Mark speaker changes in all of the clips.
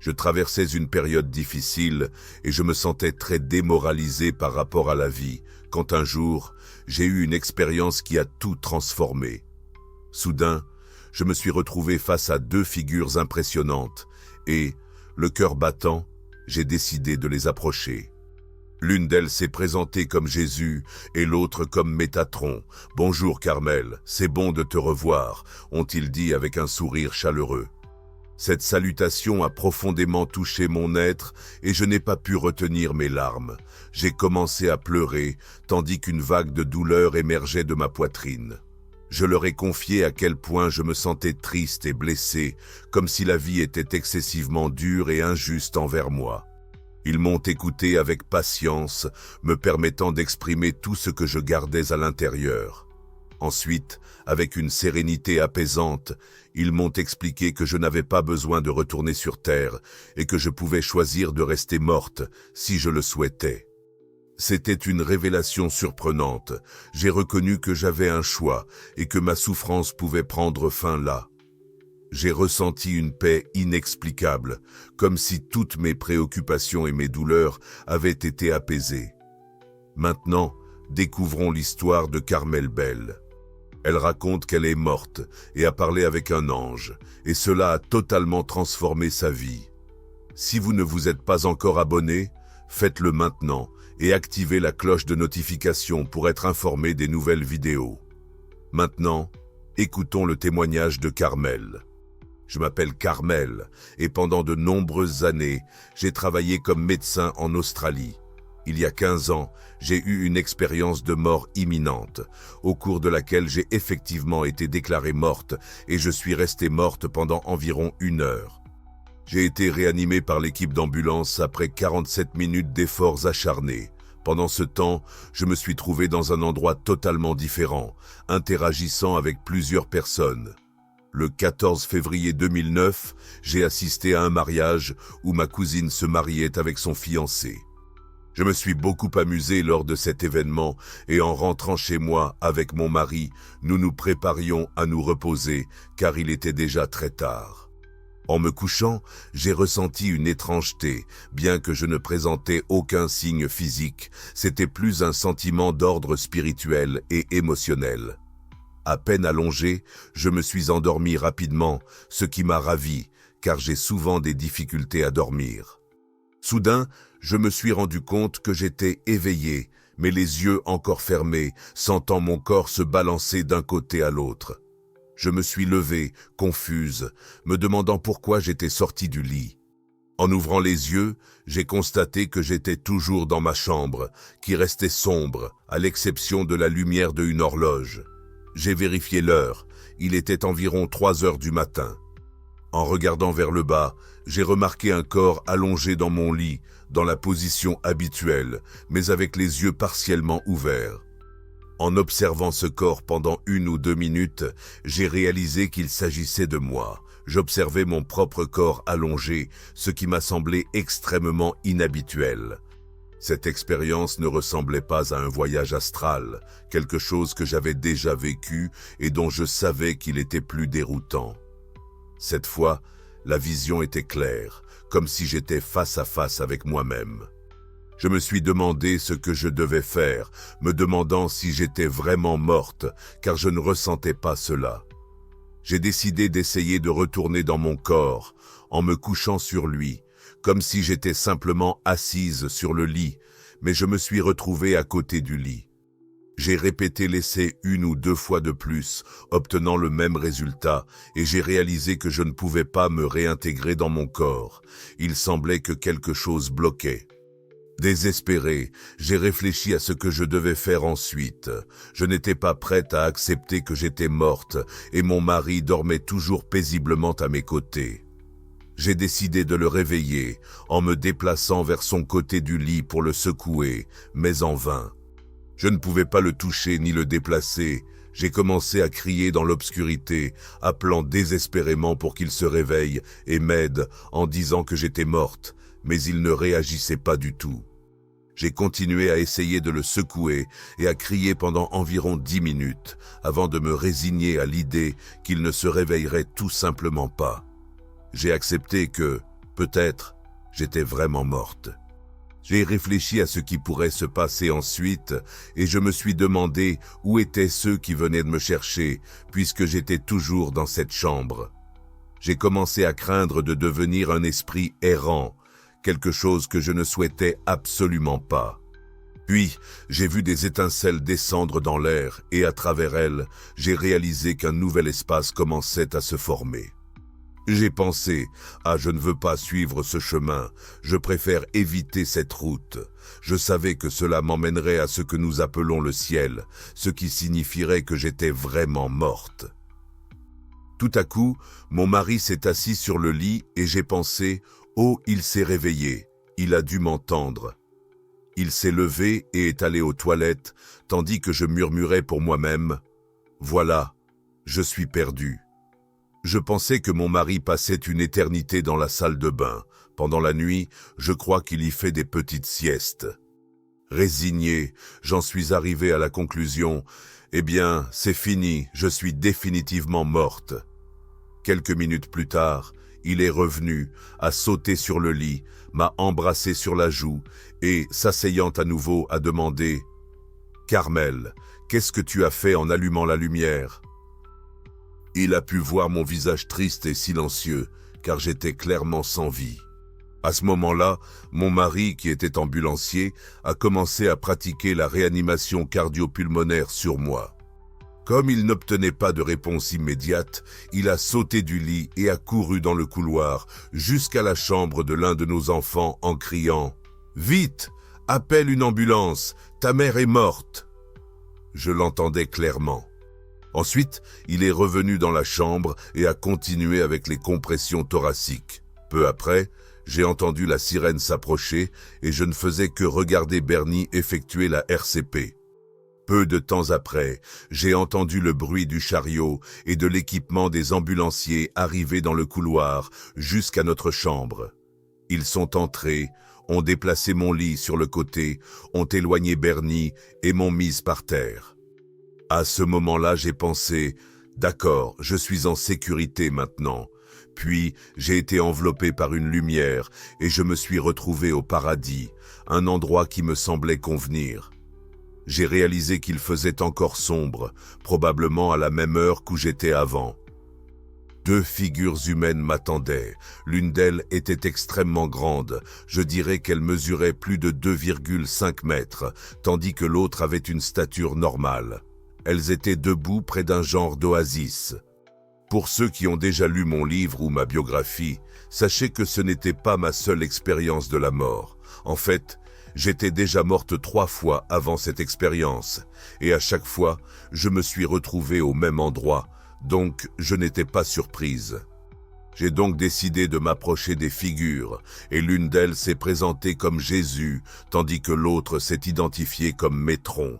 Speaker 1: Je traversais une période difficile et je me sentais très démoralisé par rapport à la vie, quand un jour, j'ai eu une expérience qui a tout transformé. Soudain, je me suis retrouvé face à deux figures impressionnantes et, le cœur battant, j'ai décidé de les approcher. L'une d'elles s'est présentée comme Jésus et l'autre comme Métatron. « Bonjour Carmel, c'est bon de te revoir », ont-ils dit avec un sourire chaleureux. Cette salutation a profondément touché mon être et je n'ai pas pu retenir mes larmes. J'ai commencé à pleurer, tandis qu'une vague de douleur émergeait de ma poitrine. Je leur ai confié à quel point je me sentais triste et blessé, comme si la vie était excessivement dure et injuste envers moi. Ils m'ont écouté avec patience, me permettant d'exprimer tout ce que je gardais à l'intérieur. Ensuite, avec une sérénité apaisante, ils m'ont expliqué que je n'avais pas besoin de retourner sur Terre et que je pouvais choisir de rester morte si je le souhaitais. C'était une révélation surprenante. J'ai reconnu que j'avais un choix et que ma souffrance pouvait prendre fin là. J'ai ressenti une paix inexplicable, comme si toutes mes préoccupations et mes douleurs avaient été apaisées. Maintenant, découvrons l'histoire de Carmel Bell. Elle raconte qu'elle est morte et a parlé avec un ange, et cela a totalement transformé sa vie. Si vous ne vous êtes pas encore abonné, faites-le maintenant et activez la cloche de notification pour être informé des nouvelles vidéos. Maintenant, écoutons le témoignage de Carmel. Je m'appelle Carmel et pendant de nombreuses années, j'ai travaillé comme médecin en Australie. Il y a 15 ans, j'ai eu une expérience de mort imminente, au cours de laquelle j'ai effectivement été déclarée morte et je suis restée morte pendant environ 1 heure. J'ai été réanimé par l'équipe d'ambulance après 47 minutes d'efforts acharnés. Pendant ce temps, je me suis trouvé dans un endroit totalement différent, interagissant avec plusieurs personnes. Le 14 février 2009, j'ai assisté à un mariage où ma cousine se mariait avec son fiancé. Je me suis beaucoup amusé lors de cet événement et en rentrant chez moi avec mon mari, nous nous préparions à nous reposer car il était déjà très tard. En me couchant, j'ai ressenti une étrangeté, bien que je ne présentais aucun signe physique, c'était plus un sentiment d'ordre spirituel et émotionnel. À peine allongé, je me suis endormi rapidement, ce qui m'a ravi, car j'ai souvent des difficultés à dormir. Soudain, je me suis rendu compte que j'étais éveillé, mais les yeux encore fermés, sentant mon corps se balancer d'un côté à l'autre. Je me suis levé, confuse, me demandant pourquoi j'étais sorti du lit. En ouvrant les yeux, j'ai constaté que j'étais toujours dans ma chambre, qui restait sombre, à l'exception de la lumière d'une horloge. J'ai vérifié l'heure, il était environ 3 heures du matin. En regardant vers le bas, j'ai remarqué un corps allongé dans mon lit, dans la position habituelle, mais avec les yeux partiellement ouverts. En observant ce corps pendant 1 ou 2 minutes, j'ai réalisé qu'il s'agissait de moi. J'observais mon propre corps allongé, ce qui m'a semblé extrêmement inhabituel. Cette expérience ne ressemblait pas à un voyage astral, quelque chose que j'avais déjà vécu et dont je savais qu'il était plus déroutant. Cette fois, la vision était claire, comme si j'étais face à face avec moi-même. Je me suis demandé ce que je devais faire, me demandant si j'étais vraiment morte, car je ne ressentais pas cela. J'ai décidé d'essayer de retourner dans mon corps, en me couchant sur lui, comme si j'étais simplement assise sur le lit, mais je me suis retrouvée à côté du lit. J'ai répété l'essai 1 ou 2 fois de plus, obtenant le même résultat, et j'ai réalisé que je ne pouvais pas me réintégrer dans mon corps. Il semblait que quelque chose bloquait. Désespéré, j'ai réfléchi à ce que je devais faire ensuite. Je n'étais pas prête à accepter que j'étais morte, et mon mari dormait toujours paisiblement à mes côtés. J'ai décidé de le réveiller, en me déplaçant vers son côté du lit pour le secouer, mais en vain. Je ne pouvais pas le toucher ni le déplacer. J'ai commencé à crier dans l'obscurité, appelant désespérément pour qu'il se réveille et m'aide en disant que j'étais morte, mais il ne réagissait pas du tout. J'ai continué à essayer de le secouer et à crier pendant environ 10 minutes, avant de me résigner à l'idée qu'il ne se réveillerait tout simplement pas. J'ai accepté que, Peut-être, j'étais vraiment morte. J'ai réfléchi à ce qui pourrait se passer ensuite et je me suis demandé où étaient ceux qui venaient de me chercher puisque j'étais toujours dans cette chambre. J'ai commencé à craindre de devenir un esprit errant, quelque chose que je ne souhaitais absolument pas. Puis, j'ai vu des étincelles descendre dans l'air et à travers elles, j'ai réalisé qu'un nouvel espace commençait à se former. J'ai pensé, je ne veux pas suivre ce chemin, je préfère éviter cette route. Je savais que cela m'emmènerait à ce que nous appelons le ciel, ce qui signifierait que j'étais vraiment morte. Tout à coup, mon mari s'est assis sur le lit et j'ai pensé, il s'est réveillé, il a dû m'entendre. Il s'est levé et est allé aux toilettes, tandis que je murmurais pour moi-même, voilà, je suis perdu. Je pensais que mon mari passait une éternité dans la salle de bain. Pendant la nuit, je crois qu'il y fait des petites siestes. Résigné, j'en suis arrivé à la conclusion, c'est fini, je suis définitivement morte. Quelques minutes plus tard, il est revenu, a sauté sur le lit, m'a embrassé sur la joue et, s'asseyant à nouveau, a demandé « Carmel, qu'est-ce que tu as fait en allumant la lumière ?» Il a pu voir mon visage triste et silencieux, car j'étais clairement sans vie. À ce moment-là, mon mari, qui était ambulancier, a commencé à pratiquer la réanimation cardio-pulmonaire sur moi. Comme il n'obtenait pas de réponse immédiate, il a sauté du lit et a couru dans le couloir jusqu'à la chambre de l'un de nos enfants en criant « Vite, appelle une ambulance, ta mère est morte !» Je l'entendais clairement. Ensuite, il est revenu dans la chambre et a continué avec les compressions thoraciques. Peu après, j'ai entendu la sirène s'approcher et je ne faisais que regarder Bernie effectuer la RCP. Peu de temps après, j'ai entendu le bruit du chariot et de l'équipement des ambulanciers arriver dans le couloir jusqu'à notre chambre. Ils sont entrés, ont déplacé mon lit sur le côté, ont éloigné Bernie et m'ont mise par terre. À ce moment-là, j'ai pensé « D'accord, je suis en sécurité maintenant ». Puis, j'ai été enveloppé par une lumière et je me suis retrouvé au paradis, un endroit qui me semblait convenir. J'ai réalisé qu'il faisait encore sombre, probablement à la même heure qu'où j'étais avant. 2 figures humaines m'attendaient. L'une d'elles était extrêmement grande. Je dirais qu'elle mesurait plus de 2,5 mètres, tandis que l'autre avait une stature normale. Elles étaient debout près d'un genre d'oasis. Pour ceux qui ont déjà lu mon livre ou ma biographie, sachez que ce n'était pas ma seule expérience de la mort. En fait, j'étais déjà morte 3 fois avant cette expérience, et à chaque fois, je me suis retrouvée au même endroit, donc je n'étais pas surprise. J'ai donc décidé de m'approcher des figures, et l'une d'elles s'est présentée comme Jésus, tandis que l'autre s'est identifiée comme Métron.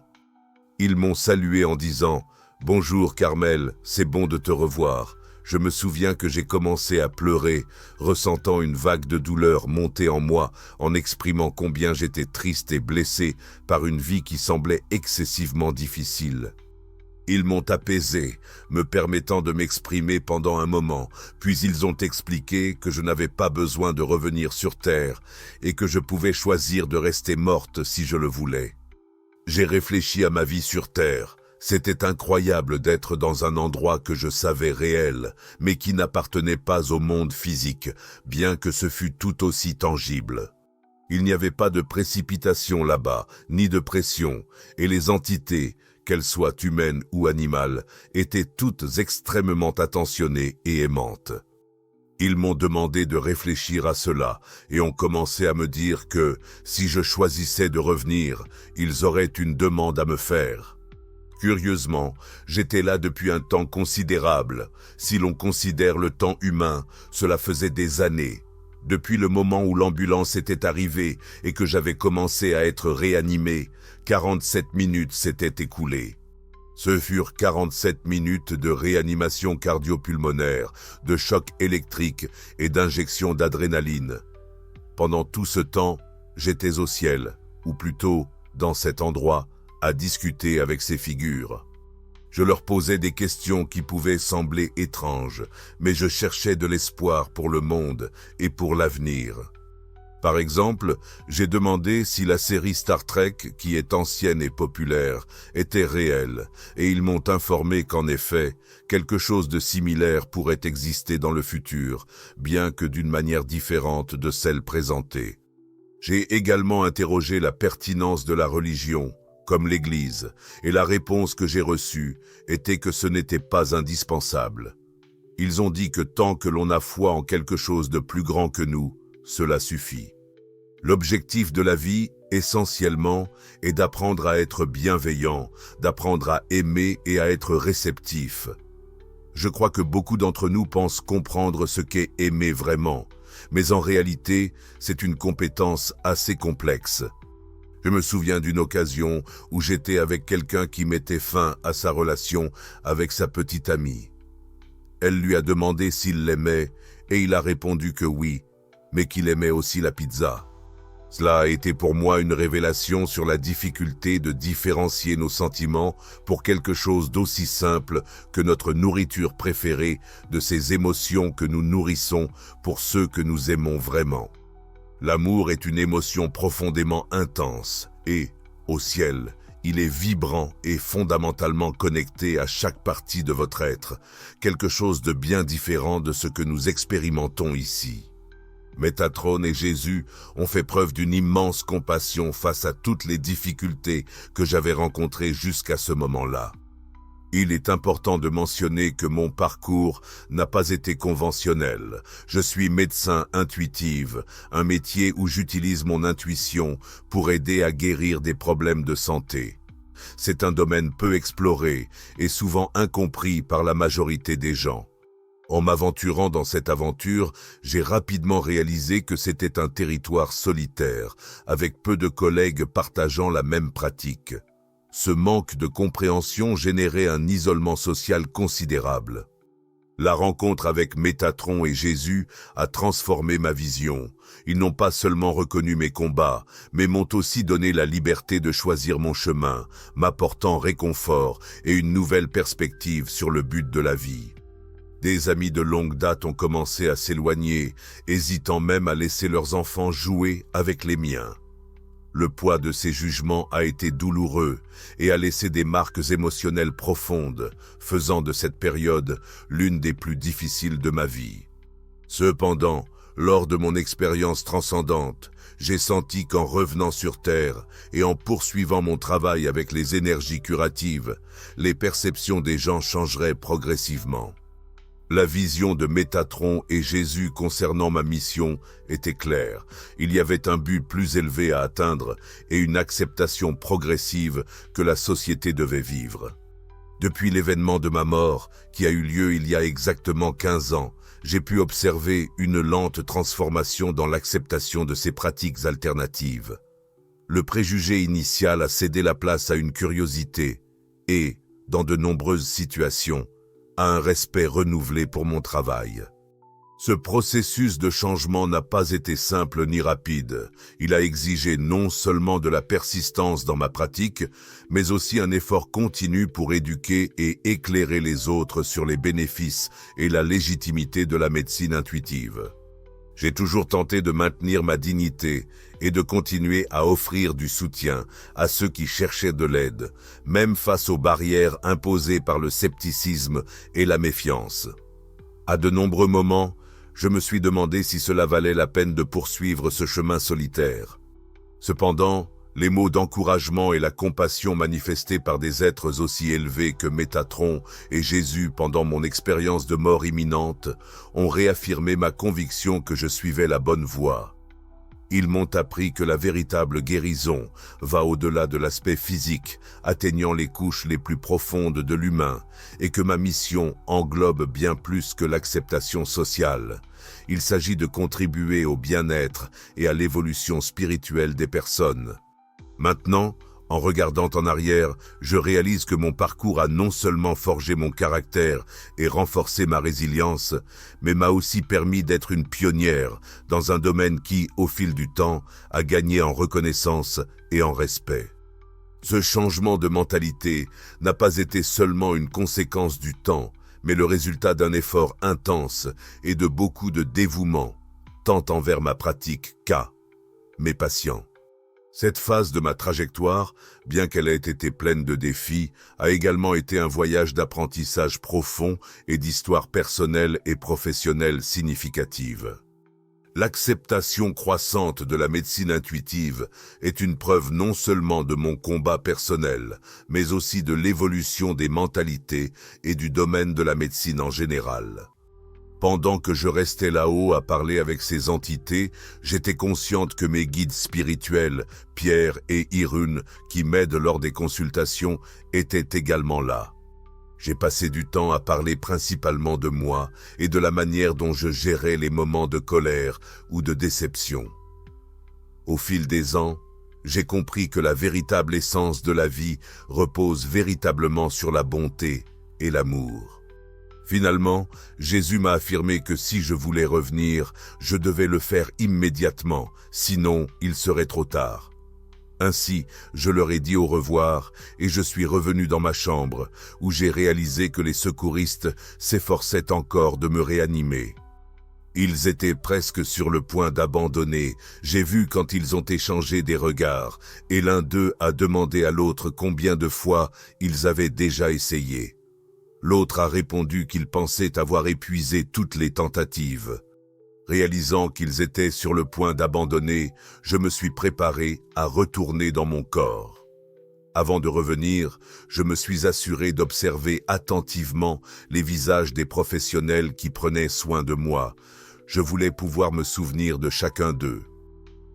Speaker 1: Ils m'ont salué en disant « Bonjour Carmel, c'est bon de te revoir ». Je me souviens que j'ai commencé à pleurer, ressentant une vague de douleur monter en moi en exprimant combien j'étais triste et blessé par une vie qui semblait excessivement difficile. Ils m'ont apaisé, me permettant de m'exprimer pendant un moment, puis ils ont expliqué que je n'avais pas besoin de revenir sur Terre et que je pouvais choisir de rester morte si je le voulais. J'ai réfléchi à ma vie sur Terre. C'était incroyable d'être dans un endroit que je savais réel, mais qui n'appartenait pas au monde physique, bien que ce fût tout aussi tangible. Il n'y avait pas de précipitation là-bas, ni de pression, et les entités, qu'elles soient humaines ou animales, étaient toutes extrêmement attentionnées et aimantes. Ils m'ont demandé de réfléchir à cela et ont commencé à me dire que, si je choisissais de revenir, ils auraient une demande à me faire. Curieusement, j'étais là depuis un temps considérable. Si l'on considère le temps humain, cela faisait des années. Depuis le moment où l'ambulance était arrivée et que j'avais commencé à être réanimé, 47 minutes s'étaient écoulées. Ce furent 47 minutes de réanimation cardio-pulmonaire, de choc électrique et d'injection d'adrénaline. Pendant tout ce temps, j'étais au ciel, ou plutôt dans cet endroit, à discuter avec ces figures. Je leur posais des questions qui pouvaient sembler étranges, mais je cherchais de l'espoir pour le monde et pour l'avenir. Par exemple, j'ai demandé si la série Star Trek, qui est ancienne et populaire, était réelle, et ils m'ont informé qu'en effet, quelque chose de similaire pourrait exister dans le futur, bien que d'une manière différente de celle présentée. J'ai également interrogé la pertinence de la religion, comme l'Église, et la réponse que j'ai reçue était que ce n'était pas indispensable. Ils ont dit que tant que l'on a foi en quelque chose de plus grand que nous, cela suffit. L'objectif de la vie, essentiellement, est d'apprendre à être bienveillant, d'apprendre à aimer et à être réceptif. Je crois que beaucoup d'entre nous pensent comprendre ce qu'est aimer vraiment, mais en réalité, c'est une compétence assez complexe. Je me souviens d'une occasion où j'étais avec quelqu'un qui mettait fin à sa relation avec sa petite amie. Elle lui a demandé s'il l'aimait et il a répondu que oui, mais qu'il aimait aussi la pizza. Cela a été pour moi une révélation sur la difficulté de différencier nos sentiments pour quelque chose d'aussi simple que notre nourriture préférée de ces émotions que nous nourrissons pour ceux que nous aimons vraiment. L'amour est une émotion profondément intense et, au ciel, il est vibrant et fondamentalement connecté à chaque partie de votre être, quelque chose de bien différent de ce que nous expérimentons ici. Métatron et Jésus ont fait preuve d'une immense compassion face à toutes les difficultés que j'avais rencontrées jusqu'à ce moment-là. Il est important de mentionner que mon parcours n'a pas été conventionnel. Je suis médecin intuitive, un métier où j'utilise mon intuition pour aider à guérir des problèmes de santé. C'est un domaine peu exploré et souvent incompris par la majorité des gens. En m'aventurant dans cette aventure, j'ai rapidement réalisé que c'était un territoire solitaire, avec peu de collègues partageant la même pratique. Ce manque de compréhension générait un isolement social considérable. La rencontre avec Métatron et Jésus a transformé ma vision. Ils n'ont pas seulement reconnu mes combats, mais m'ont aussi donné la liberté de choisir mon chemin, m'apportant réconfort et une nouvelle perspective sur le but de la vie. Des amis de longue date ont commencé à s'éloigner, hésitant même à laisser leurs enfants jouer avec les miens. Le poids de ces jugements a été douloureux et a laissé des marques émotionnelles profondes, faisant de cette période l'une des plus difficiles de ma vie. Cependant, lors de mon expérience transcendante, j'ai senti qu'en revenant sur Terre et en poursuivant mon travail avec les énergies curatives, les perceptions des gens changeraient progressivement. La vision de Métatron et Jésus concernant ma mission était claire. Il y avait un but plus élevé à atteindre et une acceptation progressive que la société devait vivre. Depuis l'événement de ma mort, qui a eu lieu il y a exactement 15 ans, j'ai pu observer une lente transformation dans l'acceptation de ces pratiques alternatives. Le préjugé initial a cédé la place à une curiosité et, dans de nombreuses situations, à un respect renouvelé pour mon travail. Ce processus de changement n'a pas été simple ni rapide. Il a exigé non seulement de la persistance dans ma pratique, mais aussi un effort continu pour éduquer et éclairer les autres sur les bénéfices et la légitimité de la médecine intuitive. J'ai toujours tenté de maintenir ma dignité et de continuer à offrir du soutien à ceux qui cherchaient de l'aide, même face aux barrières imposées par le scepticisme et la méfiance. À de nombreux moments, je me suis demandé si cela valait la peine de poursuivre ce chemin solitaire. Cependant, les mots d'encouragement et la compassion manifestés par des êtres aussi élevés que Métatron et Jésus pendant mon expérience de mort imminente ont réaffirmé ma conviction que je suivais la bonne voie. Ils m'ont appris que la véritable guérison va au-delà de l'aspect physique, atteignant les couches les plus profondes de l'humain, et que ma mission englobe bien plus que l'acceptation sociale. Il s'agit de contribuer au bien-être et à l'évolution spirituelle des personnes. Maintenant, en regardant en arrière, je réalise que mon parcours a non seulement forgé mon caractère et renforcé ma résilience, mais m'a aussi permis d'être une pionnière dans un domaine qui, au fil du temps, a gagné en reconnaissance et en respect. Ce changement de mentalité n'a pas été seulement une conséquence du temps, mais le résultat d'un effort intense et de beaucoup de dévouement, tant envers ma pratique qu'à mes patients. Cette phase de ma trajectoire, bien qu'elle ait été pleine de défis, a également été un voyage d'apprentissage profond et d'histoires personnelles et professionnelles significatives. L'acceptation croissante de la médecine intuitive est une preuve non seulement de mon combat personnel, mais aussi de l'évolution des mentalités et du domaine de la médecine en général. Pendant que je restais là-haut à parler avec ces entités, j'étais consciente que mes guides spirituels, Pierre et Irune, qui m'aident lors des consultations, étaient également là. J'ai passé du temps à parler principalement de moi et de la manière dont je gérais les moments de colère ou de déception. Au fil des ans, j'ai compris que la véritable essence de la vie repose véritablement sur la bonté et l'amour. Finalement, Jésus m'a affirmé que si je voulais revenir, je devais le faire immédiatement, sinon il serait trop tard. Ainsi, je leur ai dit au revoir et je suis revenu dans ma chambre, où j'ai réalisé que les secouristes s'efforçaient encore de me réanimer. Ils étaient presque sur le point d'abandonner. J'ai vu quand ils ont échangé des regards, et l'un d'eux a demandé à l'autre combien de fois ils avaient déjà essayé. L'autre a répondu qu'il pensait avoir épuisé toutes les tentatives. Réalisant qu'ils étaient sur le point d'abandonner, je me suis préparé à retourner dans mon corps. Avant de revenir, je me suis assuré d'observer attentivement les visages des professionnels qui prenaient soin de moi. Je voulais pouvoir me souvenir de chacun d'eux.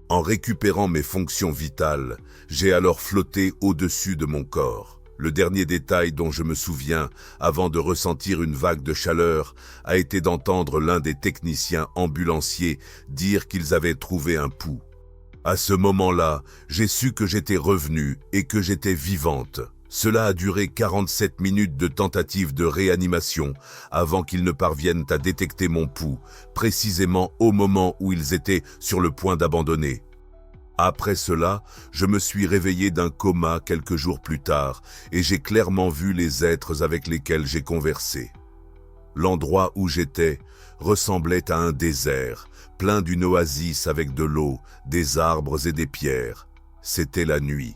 Speaker 1: En récupérant mes fonctions vitales, j'ai alors flotté au-dessus de mon corps. Le dernier détail dont je me souviens, avant de ressentir une vague de chaleur, a été d'entendre l'un des techniciens ambulanciers dire qu'ils avaient trouvé un pouls. À ce moment-là, j'ai su que j'étais revenue et que j'étais vivante. Cela a duré 47 minutes de tentative de réanimation avant qu'ils ne parviennent à détecter mon pouls, précisément au moment où ils étaient sur le point d'abandonner. Après cela, je me suis réveillé d'un coma quelques jours plus tard et j'ai clairement vu les êtres avec lesquels j'ai conversé. L'endroit où j'étais ressemblait à un désert, plein d'une oasis avec de l'eau, des arbres et des pierres. C'était la nuit.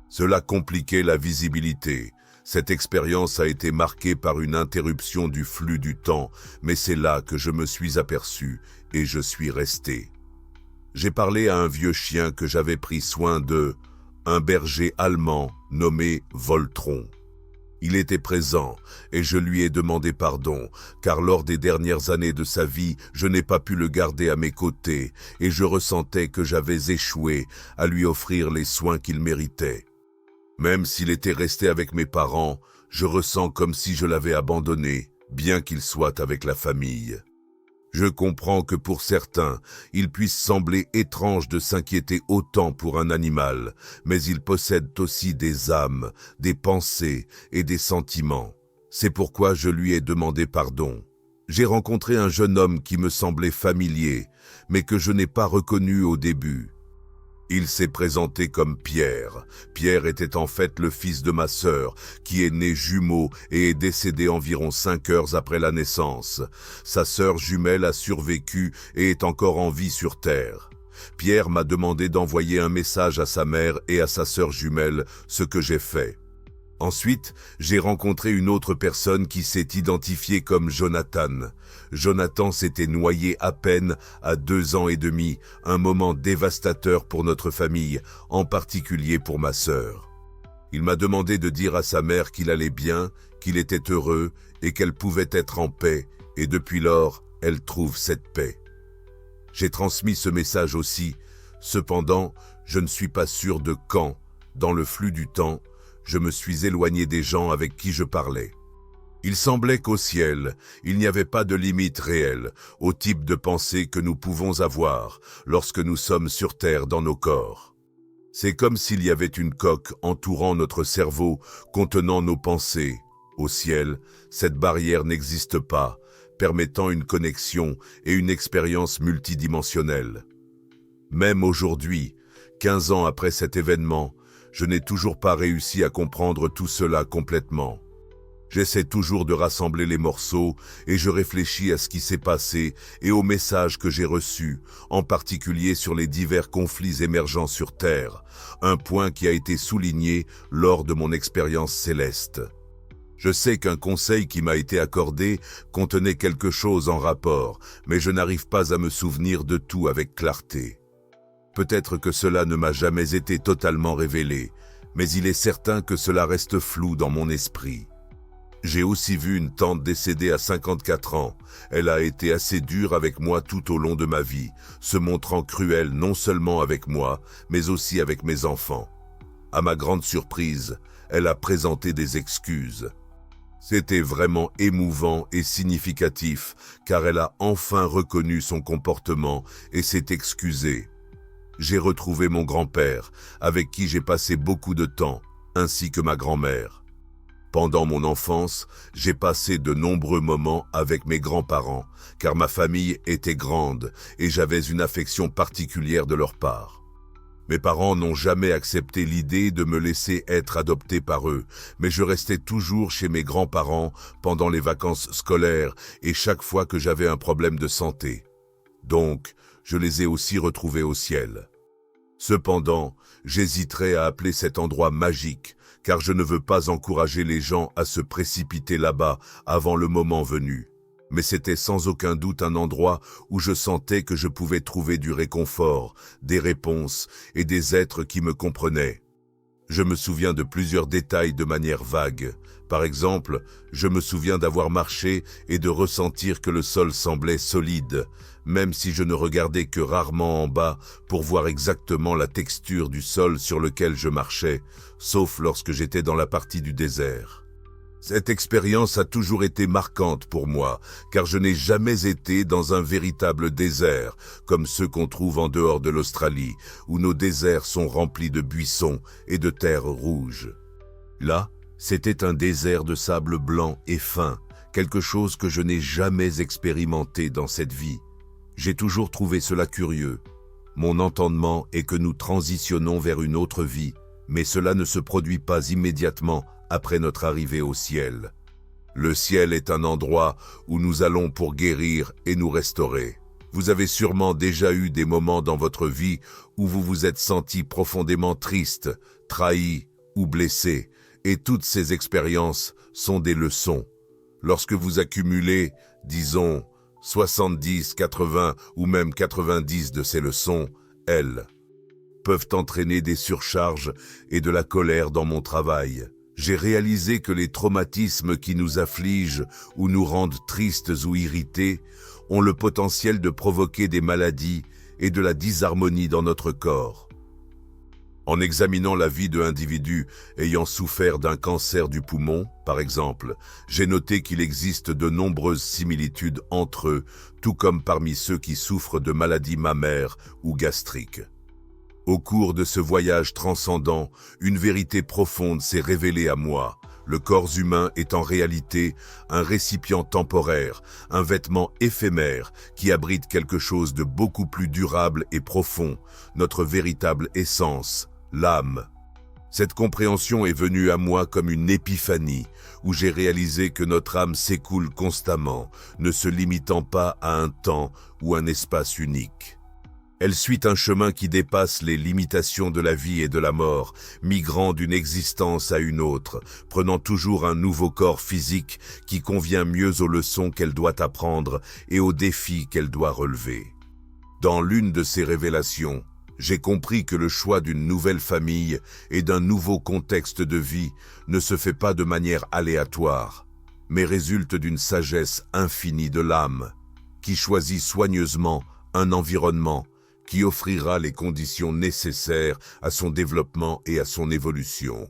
Speaker 1: Cela compliquait la visibilité. Cette expérience a été marquée par une interruption du flux du temps, mais c'est là que je me suis aperçu et je suis resté. J'ai parlé à un vieux chien que j'avais pris soin de, un berger allemand nommé Voltron. Il était présent et je lui ai demandé pardon, car lors des dernières années de sa vie, je n'ai pas pu le garder à mes côtés et je ressentais que j'avais échoué à lui offrir les soins qu'il méritait. Même s'il était resté avec mes parents, je ressens comme si je l'avais abandonné, bien qu'il soit avec la famille. Je comprends que pour certains, il puisse sembler étrange de s'inquiéter autant pour un animal, mais ils possèdent aussi des âmes, des pensées et des sentiments. C'est pourquoi je lui ai demandé pardon. J'ai rencontré un jeune homme qui me semblait familier, mais que je n'ai pas reconnu au début. Il s'est présenté comme Pierre. Pierre était en fait le fils de ma sœur, qui est né jumeau et est décédé environ 5 heures après la naissance. Sa sœur jumelle a survécu et est encore en vie sur Terre. Pierre m'a demandé d'envoyer un message à sa mère et à sa sœur jumelle, ce que j'ai fait. Ensuite, j'ai rencontré une autre personne qui s'est identifiée comme Jonathan. Jonathan s'était noyé à peine à 2 ans et demi, un moment dévastateur pour notre famille, en particulier pour ma sœur. Il m'a demandé de dire à sa mère qu'il allait bien, qu'il était heureux et qu'elle pouvait être en paix, et depuis lors, elle trouve cette paix. J'ai transmis ce message aussi, cependant, je ne suis pas sûr de quand, dans le flux du temps, je me suis éloigné des gens avec qui je parlais. Il semblait qu'au ciel, il n'y avait pas de limite réelle au type de pensée que nous pouvons avoir lorsque nous sommes sur Terre dans nos corps. C'est comme s'il y avait une coque entourant notre cerveau contenant nos pensées. Au ciel, cette barrière n'existe pas, permettant une connexion et une expérience multidimensionnelle. Même aujourd'hui, 15 ans après cet événement, Je n'ai toujours pas réussi à comprendre tout cela complètement. J'essaie toujours de rassembler les morceaux et je réfléchis à ce qui s'est passé et aux messages que j'ai reçus, en particulier sur les divers conflits émergents sur Terre, un point qui a été souligné lors de mon expérience céleste. Je sais qu'un conseil qui m'a été accordé contenait quelque chose en rapport, mais je n'arrive pas à me souvenir de tout avec clarté. Peut-être que cela ne m'a jamais été totalement révélé, mais il est certain que cela reste flou dans mon esprit. J'ai aussi vu une tante décédée à 54 ans. Elle a été assez dure avec moi tout au long de ma vie, se montrant cruelle non seulement avec moi, mais aussi avec mes enfants. À ma grande surprise, elle a présenté des excuses. C'était vraiment émouvant et significatif, car elle a enfin reconnu son comportement et s'est excusée. J'ai retrouvé mon grand-père, avec qui j'ai passé beaucoup de temps, ainsi que ma grand-mère. Pendant mon enfance, j'ai passé de nombreux moments avec mes grands-parents, car ma famille était grande et j'avais une affection particulière de leur part. Mes parents n'ont jamais accepté l'idée de me laisser être adopté par eux, mais je restais toujours chez mes grands-parents pendant les vacances scolaires et chaque fois que j'avais un problème de santé. Donc, je les ai aussi retrouvés au ciel. Cependant, j'hésiterais à appeler cet endroit magique, car je ne veux pas encourager les gens à se précipiter là-bas avant le moment venu. Mais c'était sans aucun doute un endroit où je sentais que je pouvais trouver du réconfort, des réponses et des êtres qui me comprenaient. Je me souviens de plusieurs détails de manière vague. Par exemple, je me souviens d'avoir marché et de ressentir que le sol semblait solide, même si je ne regardais que rarement en bas pour voir exactement la texture du sol sur lequel je marchais, sauf lorsque j'étais dans la partie du désert. Cette expérience a toujours été marquante pour moi, car je n'ai jamais été dans un véritable désert, comme ceux qu'on trouve en dehors de l'Australie, où nos déserts sont remplis de buissons et de terre rouge. Là, c'était un désert de sable blanc et fin, quelque chose que je n'ai jamais expérimenté dans cette vie. J'ai toujours trouvé cela curieux. Mon entendement est que nous transitionnons vers une autre vie, mais cela ne se produit pas immédiatement après notre arrivée au ciel. Le ciel est un endroit où nous allons pour guérir et nous restaurer. Vous avez sûrement déjà eu des moments dans votre vie où vous vous êtes senti profondément triste, trahi ou blessé, et toutes ces expériences sont des leçons. Lorsque vous accumulez, disons, 70, 80 ou même 90 de ces leçons, elles peuvent entraîner des surcharges et de la colère dans mon travail. J'ai réalisé que les traumatismes qui nous affligent ou nous rendent tristes ou irrités ont le potentiel de provoquer des maladies et de la disharmonie dans notre corps. En examinant la vie d'individus ayant souffert d'un cancer du poumon, par exemple, j'ai noté qu'il existe de nombreuses similitudes entre eux, tout comme parmi ceux qui souffrent de maladies mammaires ou gastriques. Au cours de ce voyage transcendant, une vérité profonde s'est révélée à moi. Le corps humain est en réalité un récipient temporaire, un vêtement éphémère qui abrite quelque chose de beaucoup plus durable et profond, notre véritable essence, l'âme. Cette compréhension est venue à moi comme une épiphanie, où j'ai réalisé que notre âme s'écoule constamment, ne se limitant pas à un temps ou un espace unique. Elle suit un chemin qui dépasse les limitations de la vie et de la mort, migrant d'une existence à une autre, prenant toujours un nouveau corps physique qui convient mieux aux leçons qu'elle doit apprendre et aux défis qu'elle doit relever. Dans l'une de ces révélations, j'ai compris que le choix d'une nouvelle famille et d'un nouveau contexte de vie ne se fait pas de manière aléatoire, mais résulte d'une sagesse infinie de l'âme, qui choisit soigneusement un environnement qui offrira les conditions nécessaires à son développement et à son évolution.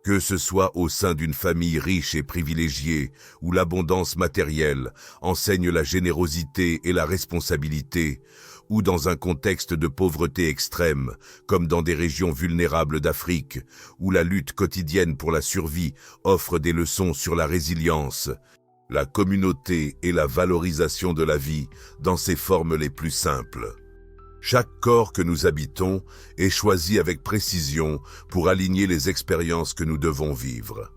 Speaker 1: Que ce soit au sein d'une famille riche et privilégiée, où l'abondance matérielle enseigne la générosité et la responsabilité, ou dans un contexte de pauvreté extrême, comme dans des régions vulnérables d'Afrique, où la lutte quotidienne pour la survie offre des leçons sur la résilience, la communauté et la valorisation de la vie dans ses formes les plus simples. Chaque corps que nous habitons est choisi avec précision pour aligner les expériences que nous devons vivre.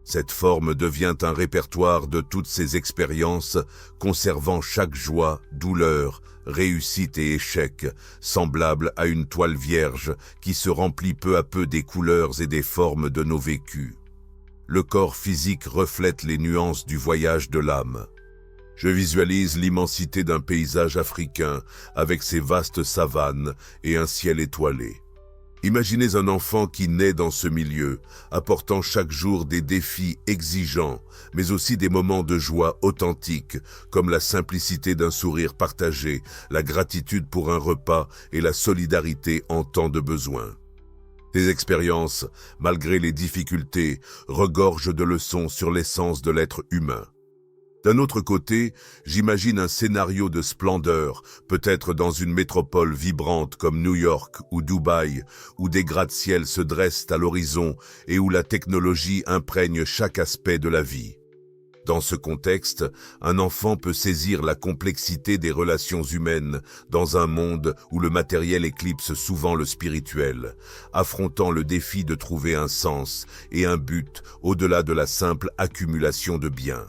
Speaker 1: Cette forme devient un répertoire de toutes ces expériences, conservant chaque joie, douleur, réussite et échec, semblable à une toile vierge qui se remplit peu à peu des couleurs et des formes de nos vécus. Le corps physique reflète les nuances du voyage de l'âme. Je visualise l'immensité d'un paysage africain avec ses vastes savanes et un ciel étoilé. Imaginez un enfant qui naît dans ce milieu, apportant chaque jour des défis exigeants, mais aussi des moments de joie authentiques, comme la simplicité d'un sourire partagé, la gratitude pour un repas et la solidarité en temps de besoin. Ces expériences, malgré les difficultés, regorgent de leçons sur l'essence de l'être humain. D'un autre côté, j'imagine un scénario de splendeur, peut-être dans une métropole vibrante comme New York ou Dubaï, où des gratte-ciel se dressent à l'horizon et où la technologie imprègne chaque aspect de la vie. Dans ce contexte, un enfant peut saisir la complexité des relations humaines dans un monde où le matériel éclipse souvent le spirituel, affrontant le défi de trouver un sens et un but au-delà de la simple accumulation de biens.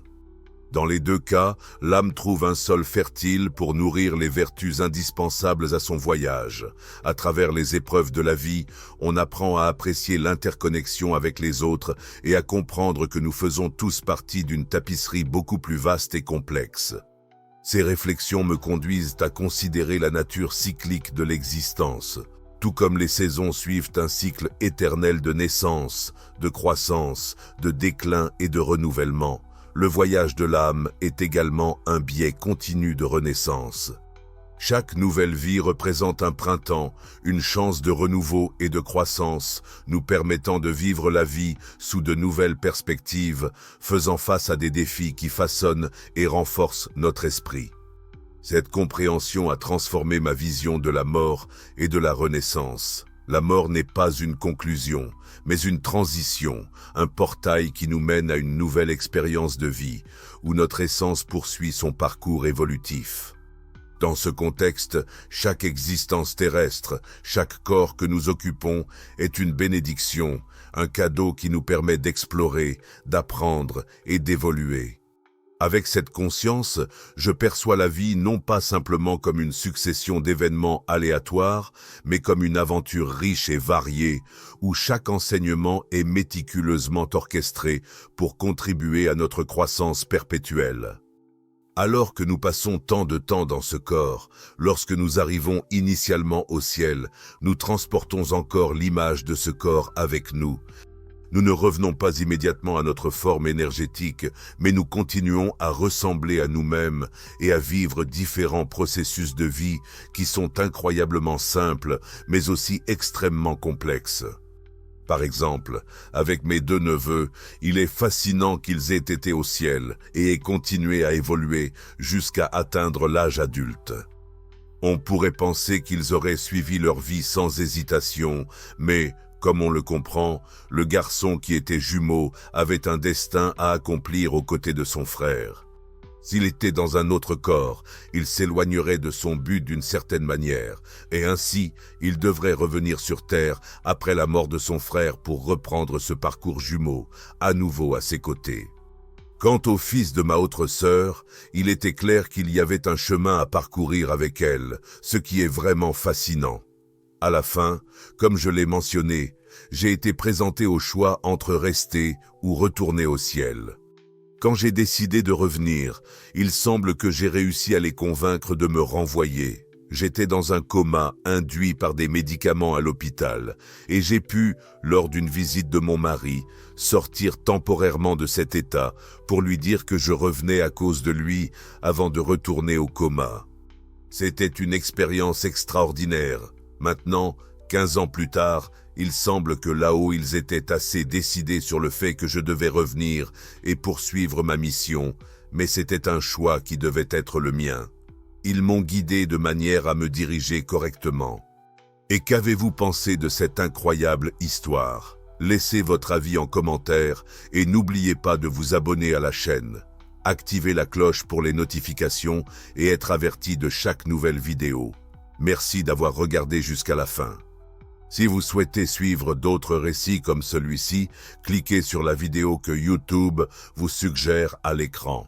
Speaker 1: Dans les deux cas, l'âme trouve un sol fertile pour nourrir les vertus indispensables à son voyage. À travers les épreuves de la vie, on apprend à apprécier l'interconnexion avec les autres et à comprendre que nous faisons tous partie d'une tapisserie beaucoup plus vaste et complexe. Ces réflexions me conduisent à considérer la nature cyclique de l'existence. Tout comme les saisons suivent un cycle éternel de naissance, de croissance, de déclin et de renouvellement, le voyage de l'âme est également un biais continu de renaissance. Chaque nouvelle vie représente un printemps, une chance de renouveau et de croissance, nous permettant de vivre la vie sous de nouvelles perspectives, faisant face à des défis qui façonnent et renforcent notre esprit. Cette compréhension a transformé ma vision de la mort et de la renaissance. La mort n'est pas une conclusion, mais une transition, un portail qui nous mène à une nouvelle expérience de vie, où notre essence poursuit son parcours évolutif. Dans ce contexte, chaque existence terrestre, chaque corps que nous occupons est une bénédiction, un cadeau qui nous permet d'explorer, d'apprendre et d'évoluer. Avec cette conscience, je perçois la vie non pas simplement comme une succession d'événements aléatoires, mais comme une aventure riche et variée, où chaque enseignement est méticuleusement orchestré pour contribuer à notre croissance perpétuelle. Alors que nous passons tant de temps dans ce corps, lorsque nous arrivons initialement au ciel, nous transportons encore l'image de ce corps avec nous. Nous ne revenons pas immédiatement à notre forme énergétique, mais nous continuons à ressembler à nous-mêmes et à vivre différents processus de vie qui sont incroyablement simples, mais aussi extrêmement complexes. Par exemple, avec mes deux neveux, il est fascinant qu'ils aient été au ciel et aient continué à évoluer jusqu'à atteindre l'âge adulte. On pourrait penser qu'ils auraient suivi leur vie sans hésitation, mais comme on le comprend, le garçon qui était jumeau avait un destin à accomplir aux côtés de son frère. S'il était dans un autre corps, il s'éloignerait de son but d'une certaine manière, et ainsi, il devrait revenir sur Terre après la mort de son frère pour reprendre ce parcours jumeau, à nouveau à ses côtés. Quant au fils de ma autre sœur, il était clair qu'il y avait un chemin à parcourir avec elle, ce qui est vraiment fascinant. À la fin, comme je l'ai mentionné, j'ai été présenté au choix entre rester ou retourner au ciel. Quand j'ai décidé de revenir, il semble que j'ai réussi à les convaincre de me renvoyer. J'étais dans un coma induit par des médicaments à l'hôpital et j'ai pu, lors d'une visite de mon mari, sortir temporairement de cet état pour lui dire que je revenais à cause de lui avant de retourner au coma. C'était une expérience extraordinaire. Maintenant, 15 ans plus tard, il semble que là-haut ils étaient assez décidés sur le fait que je devais revenir et poursuivre ma mission, mais c'était un choix qui devait être le mien. Ils m'ont guidé de manière à me diriger correctement. Et qu'avez-vous pensé de cette incroyable histoire? Laissez votre avis en commentaire et n'oubliez pas de vous abonner à la chaîne. Activez la cloche pour les notifications et être averti de chaque nouvelle vidéo. Merci d'avoir regardé jusqu'à la fin. Si vous souhaitez suivre d'autres récits comme celui-ci, cliquez sur la vidéo que YouTube vous suggère à l'écran.